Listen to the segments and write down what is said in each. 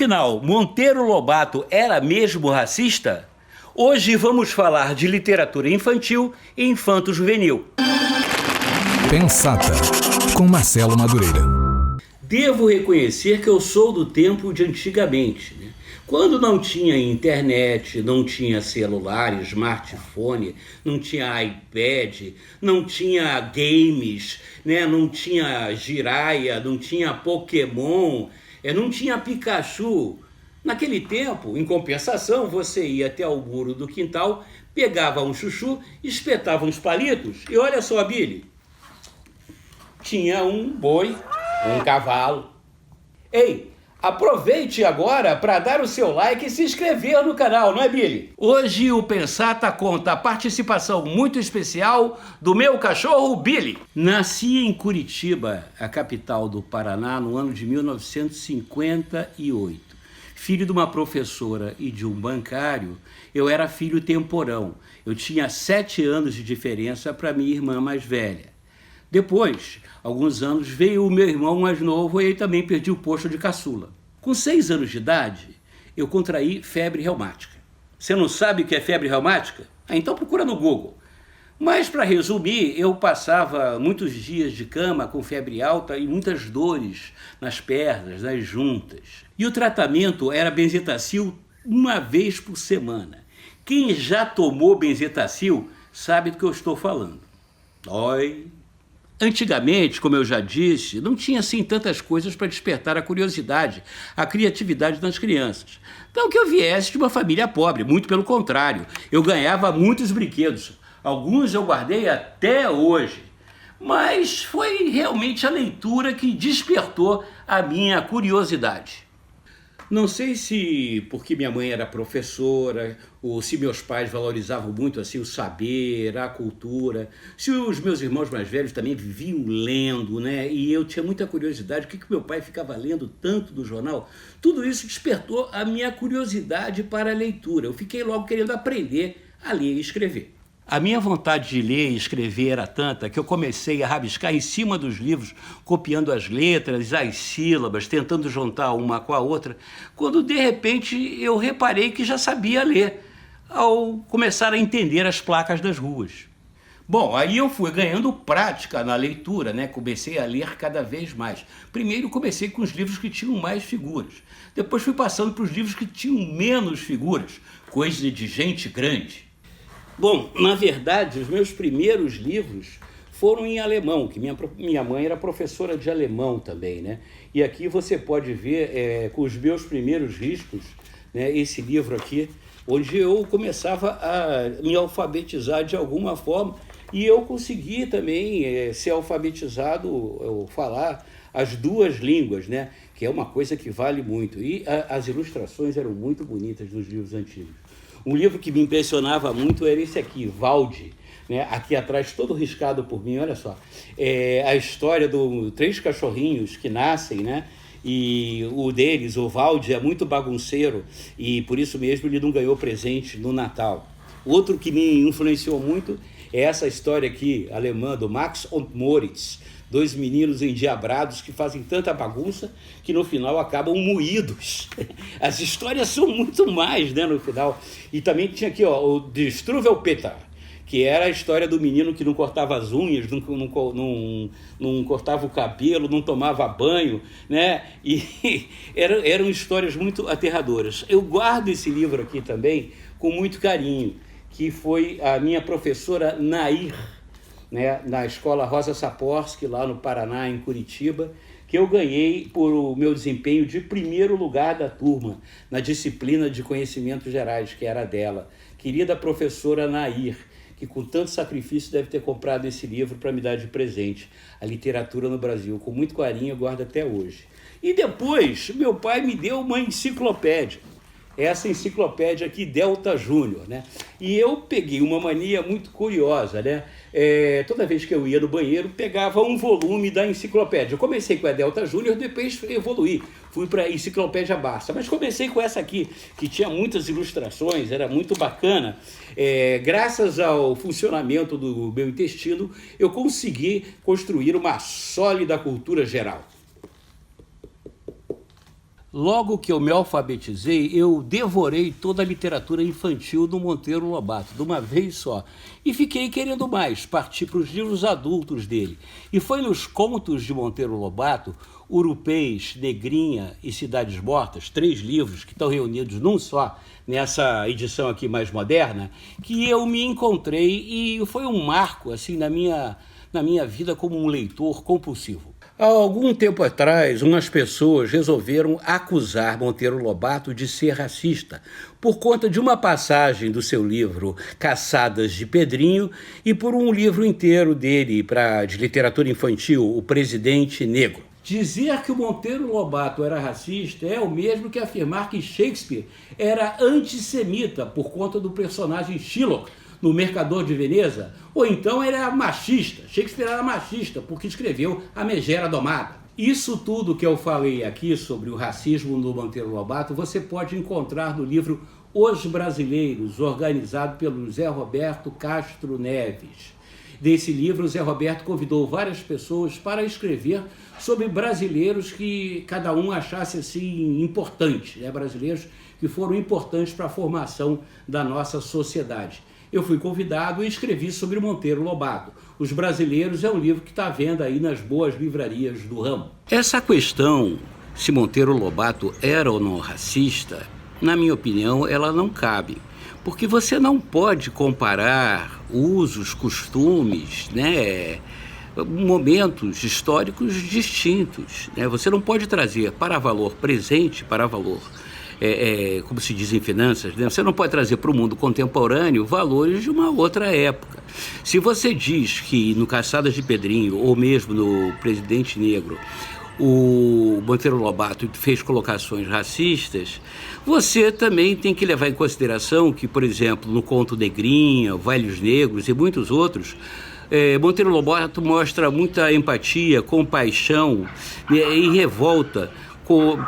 Afinal, Monteiro Lobato era mesmo racista? Hoje vamos falar de literatura infantil e infanto-juvenil. Pensata, com Marcelo Madureira. Devo reconhecer que eu sou do tempo de antigamente, né? Quando não tinha internet, não tinha celular, smartphone, não tinha iPad, não tinha games, né? Não tinha Jiraya, não tinha Pokémon, não tinha Pikachu. Naquele tempo, em compensação, você ia até o muro do quintal, pegava um chuchu, espetava uns palitos e olha só, Billy, tinha um boi, um cavalo. Ei, aproveite agora para dar o seu like e se inscrever no canal, não é, Billy? Hoje o Pensata conta a participação muito especial do meu cachorro Billy. Nasci em Curitiba, a capital do Paraná, no ano de 1958. Filho de uma professora e de um bancário, eu era filho temporão. Eu tinha 7 anos de diferença para minha irmã mais velha. Depois, alguns anos, veio o meu irmão mais novo e ele também perdi o posto de caçula. Com 6 anos de idade, eu contraí febre reumática. Você não sabe o que é febre reumática? Então procura no Google. Mas, para resumir, eu passava muitos dias de cama com febre alta e muitas dores nas pernas, nas juntas. E o tratamento era benzetacil uma vez por semana. Quem já tomou benzetacil sabe do que eu estou falando. Dói. Antigamente, como eu já disse, não tinha assim tantas coisas para despertar a curiosidade, a criatividade das crianças. Não que eu viesse de uma família pobre, muito pelo contrário. Eu ganhava muitos brinquedos. Alguns eu guardei até hoje. Mas foi realmente a leitura que despertou a minha curiosidade. Não sei se porque minha mãe era professora, ou se meus pais valorizavam muito assim o saber, a cultura, se os meus irmãos mais velhos também viviam lendo, né? E eu tinha muita curiosidade, o que meu pai ficava lendo tanto do jornal. Tudo isso despertou a minha curiosidade para a leitura. Eu fiquei logo querendo aprender a ler e escrever. A minha vontade de ler e escrever era tanta que eu comecei a rabiscar em cima dos livros, copiando as letras, as sílabas, tentando juntar uma com a outra, quando de repente eu reparei que já sabia ler, ao começar a entender as placas das ruas. Bom, aí eu fui ganhando prática na leitura, né? Comecei a ler cada vez mais. Primeiro comecei com os livros que tinham mais figuras. Depois fui passando para os livros que tinham menos figuras, coisa de gente grande. Bom, na verdade, os meus primeiros livros foram em alemão, que minha mãe era professora de alemão também, né? E aqui você pode ver com os meus primeiros riscos, né, esse livro aqui, onde eu começava a me alfabetizar de alguma forma e eu consegui também ser alfabetizado, falar as 2 línguas, né? Que é uma coisa que vale muito. E as ilustrações eram muito bonitas dos livros antigos. Um livro que me impressionava muito era esse aqui, Valde, né? Aqui atrás, todo riscado por mim, olha só. A história dos 3 cachorrinhos que nascem, né? E o deles, o Valde, é muito bagunceiro e por isso mesmo ele não ganhou presente no Natal. Outro que me influenciou muito é essa história aqui, alemã, do Max und Moritz. 2 meninos endiabrados que fazem tanta bagunça que no final acabam moídos. As histórias são muito mais, né, no final. E também tinha aqui, ó, o Die Struwwelpeter, que era a história do menino que não cortava as unhas, não cortava o cabelo, não tomava banho, né? E eram histórias muito aterradoras. Eu guardo esse livro aqui também com muito carinho, que foi a minha professora Nair, né, na escola Rosa Saporsky, lá no Paraná, em Curitiba, que eu ganhei por o meu desempenho de primeiro lugar da turma, na disciplina de conhecimentos gerais, que era dela. Querida professora Nair, que com tanto sacrifício deve ter comprado esse livro para me dar de presente, A Literatura no Brasil. Com muito carinho, eu guardo até hoje. E depois, meu pai me deu uma enciclopédia. Essa enciclopédia aqui, Delta Júnior, né? E eu peguei uma mania muito curiosa, né? Toda vez que eu ia no banheiro, pegava um volume da enciclopédia. Eu comecei com a Delta Júnior, depois evoluí. Fui para a Enciclopédia Barça, mas comecei com essa aqui, que tinha muitas ilustrações, era muito bacana. Graças ao funcionamento do meu intestino, eu consegui construir uma sólida cultura geral. Logo que eu me alfabetizei, eu devorei toda a literatura infantil do Monteiro Lobato, de uma vez só. E fiquei querendo mais, parti para os livros adultos dele. E foi nos contos de Monteiro Lobato, Urupês, Negrinha e Cidades Mortas, 3 livros que estão reunidos num só, nessa edição aqui mais moderna, que eu me encontrei e foi um marco assim, na minha vida como um leitor compulsivo. Há algum tempo atrás, umas pessoas resolveram acusar Monteiro Lobato de ser racista por conta de uma passagem do seu livro Caçadas de Pedrinho e por um livro inteiro dele de literatura infantil, O Presidente Negro. Dizer que o Monteiro Lobato era racista é o mesmo que afirmar que Shakespeare era antissemita por conta do personagem Shylock no Mercador de Veneza, ou então era machista. Shakespeare era machista porque escreveu A Megera Domada. Isso tudo que eu falei aqui sobre o racismo do Monteiro Lobato, você pode encontrar no livro Os Brasileiros, organizado pelo Zé Roberto Castro Neves. Desse livro, o Zé Roberto convidou várias pessoas para escrever sobre brasileiros que cada um achasse assim importante, né? Brasileiros que foram importantes para a formação da nossa sociedade. Eu fui convidado e escrevi sobre Monteiro Lobato. Os Brasileiros é um livro que está à venda aí nas boas livrarias do ramo. Essa questão, se Monteiro Lobato era ou não racista, na minha opinião, ela não cabe. Porque você não pode comparar usos, costumes, né, momentos históricos distintos, né? Você não pode trazer para valor presente, para valor como se diz em finanças, né? Você não pode trazer para o mundo contemporâneo valores de uma outra época. Se você diz que no Caçadas de Pedrinho, ou mesmo no Presidente Negro, o Monteiro Lobato fez colocações racistas, você também tem que levar em consideração que, por exemplo, no conto Negrinha, Velhos Negros e muitos outros, Monteiro Lobato mostra muita empatia, compaixão e revolta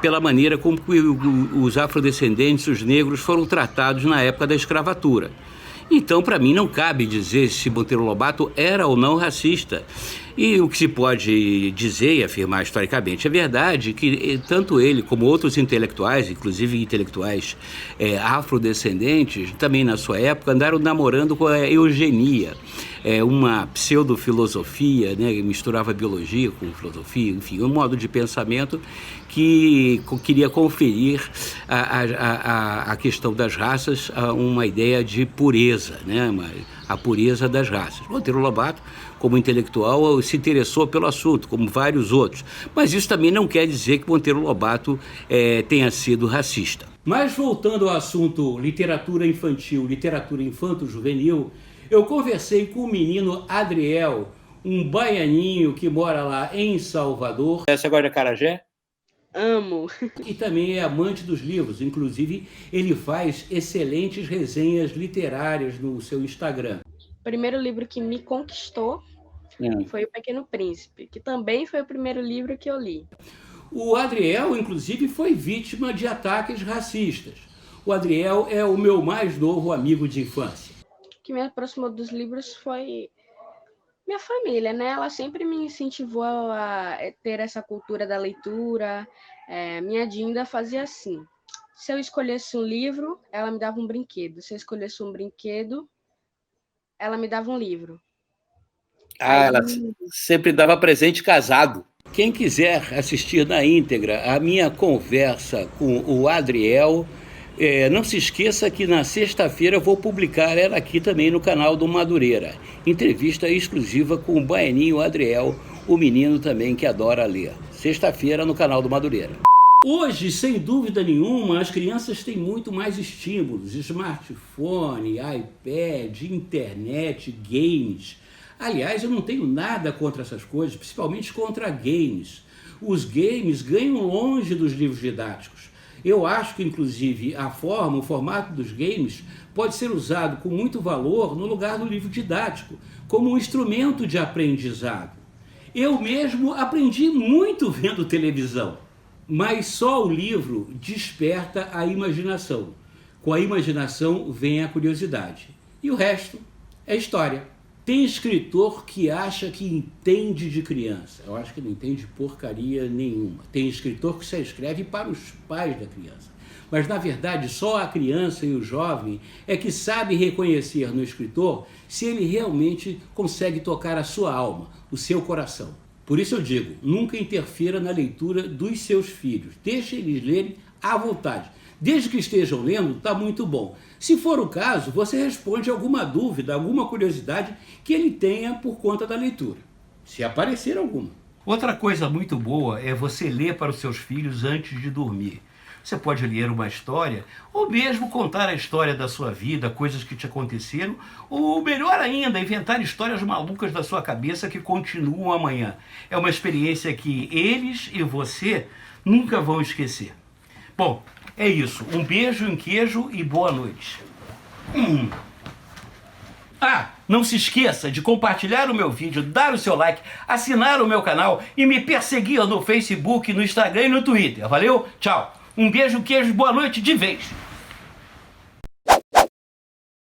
pela maneira como os afrodescendentes, os negros, foram tratados na época da escravatura. Então, para mim, não cabe dizer se Monteiro Lobato era ou não racista. E o que se pode dizer e afirmar historicamente é verdade que tanto ele como outros intelectuais, inclusive intelectuais afrodescendentes, também na sua época, andaram namorando com a eugenia, uma pseudofilosofia, né, que misturava biologia com filosofia, enfim, um modo de pensamento que queria conferir a questão das raças a uma ideia de pureza, né, a pureza das raças. Monteiro Lobato, como intelectual, se interessou pelo assunto, como vários outros. Mas isso também não quer dizer que Monteiro Lobato tenha sido racista. Mas voltando ao assunto literatura infantil, literatura infanto-juvenil, eu conversei com o menino Adriel, um baianinho que mora lá em Salvador. Você gosta de acarajé? Amo. E também é amante dos livros, inclusive ele faz excelentes resenhas literárias no seu Instagram. O primeiro livro que me conquistou foi O Pequeno Príncipe, que também foi o primeiro livro que eu li. O Adriel, inclusive, foi vítima de ataques racistas. O Adriel é o meu mais novo amigo de infância. O que me aproximou dos livros foi minha família, né? Ela sempre me incentivou a ter essa cultura da leitura. Minha Dinda fazia assim: se eu escolhesse um livro, ela me dava um brinquedo. Se eu escolhesse um brinquedo, ela me dava um livro. Ela sempre dava presente casado. Quem quiser assistir na íntegra a minha conversa com o Adriel, não se esqueça que na sexta-feira eu vou publicar ela aqui também no canal do Madureira. Entrevista exclusiva com o baianinho Adriel, o menino também que adora ler. Sexta-feira no canal do Madureira. Hoje, sem dúvida nenhuma, as crianças têm muito mais estímulos: smartphone, iPad, internet, games. Aliás, eu não tenho nada contra essas coisas, principalmente contra games. Os games ganham longe dos livros didáticos. Eu acho que, inclusive, o formato dos games pode ser usado com muito valor no lugar do livro didático, como um instrumento de aprendizado. Eu mesmo aprendi muito vendo televisão, mas só o livro desperta a imaginação. Com a imaginação vem a curiosidade. E o resto é história. Tem escritor que acha que entende de criança. Eu acho que não entende porcaria nenhuma. Tem escritor que só escreve para os pais da criança. Mas, na verdade, só a criança e o jovem é que sabe reconhecer no escritor se ele realmente consegue tocar a sua alma, o seu coração. Por isso eu digo, nunca interfira na leitura dos seus filhos. Deixe eles lerem à vontade. Desde que estejam lendo, está muito bom. Se for o caso, você responde alguma dúvida, alguma curiosidade que ele tenha por conta da leitura, se aparecer alguma. Outra coisa muito boa é você ler para os seus filhos antes de dormir. Você pode ler uma história, ou mesmo contar a história da sua vida, coisas que te aconteceram, ou melhor ainda, inventar histórias malucas da sua cabeça que continuam amanhã. É uma experiência que eles e você nunca vão esquecer. Bom, é isso. Um beijo, um queijo e boa noite. Ah, não se esqueça de compartilhar o meu vídeo, dar o seu like, assinar o meu canal e me perseguir no Facebook, no Instagram e no Twitter. Valeu? Tchau. Um beijo, queijo, boa noite de vez.